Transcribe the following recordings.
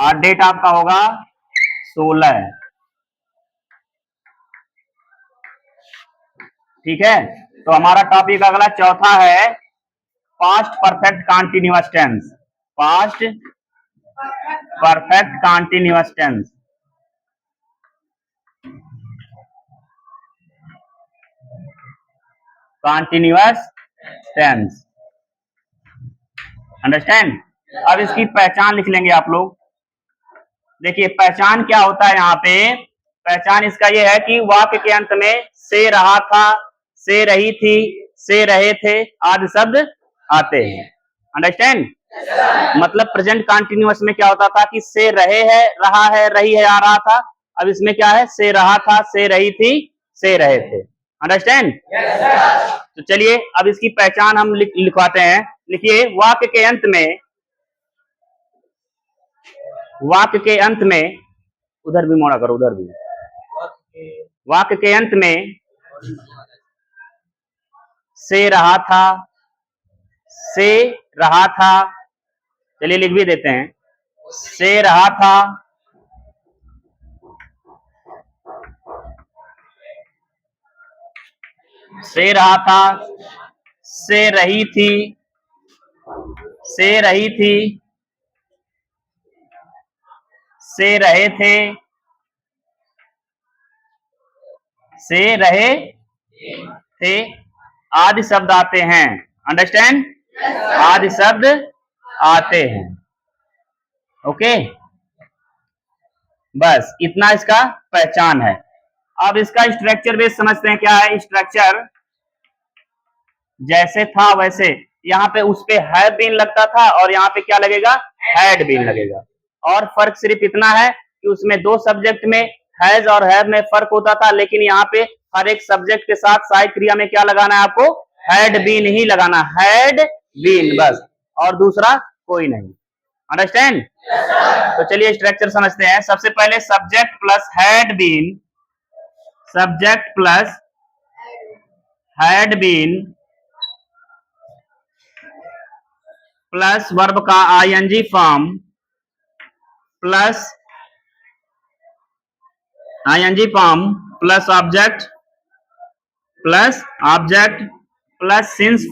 और डेट आपका होगा 16। ठीक है, तो हमारा टॉपिक अगला चौथा है past perfect continuous tense. Past perfect continuous tense. Continuous tense, understand. अब इसकी पहचान लिख लेंगे आप लोग। देखिए पहचान क्या होता है यहाँ पे। पहचान इसका ये है कि वाक्य के अंत में से रहा था, से रही थी, से रहे थे आदि शब्द आते हैं। अंडरस्टैंड। मतलब प्रेजेंट कॉन्टिन्यूअस में क्या होता था कि से रहे है, रहा है, रही है, आ रहा था। अब इसमें क्या है, से रहा था, से रही थी, से रहे थे। अंडरस्टैंड। तो चलिए अब इसकी पहचान हम लिखवाते हैं। लिखिए वाक्य के अंत में, वाक्य के अंत में, उधर भी मोड़ा करो, उधर भी। वाक्य के अंत में से रहा था, से रहा था, चलिए लिख भी देते हैं। से रहा था, से रहा था, से रही थी, से रही थी, से रहे थे, से रहे थे आदि शब्द आते हैं। अंडरस्टैंड। आदि शब्द आते हैं। ओके, बस इतना इसका पहचान है। अब इसका स्ट्रक्चर बेस समझते हैं। क्या है स्ट्रक्चर? जैसे था वैसे, यहाँ पे उस पे हैव बीन लगता था और यहाँ पे क्या लगेगा, हैड बीन लगेगा। और फर्क सिर्फ इतना है कि उसमें दो सब्जेक्ट में हैज और हैव में फर्क होता था, लेकिन यहाँ पे हर एक सब्जेक्ट के साथ सहायक क्रिया में क्या लगाना है आपको, हैड बीन ही लगाना, हैड बीन बस, और दूसरा कोई नहीं। अंडरस्टैंड। तो चलिए स्ट्रक्चर समझते हैं। सबसे पहले subject plus had been, subject plus had been plus verb का ING form plus ING form plus object plus since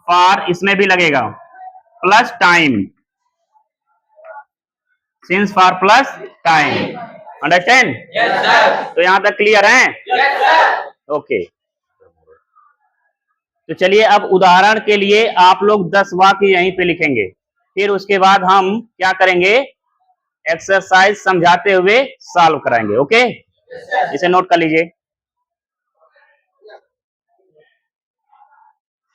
for इसमें भी लगेगा, plus time, since for plus time. Understand. तो यहां तक क्लियर है? ओके। तो चलिए अब उदाहरण के लिए आप लोग 10 वाक्य यहीं पे लिखेंगे, फिर उसके बाद हम क्या करेंगे, एक्सरसाइज समझाते हुए सॉल्व कराएंगे। ओके, इसे नोट कर लीजिए।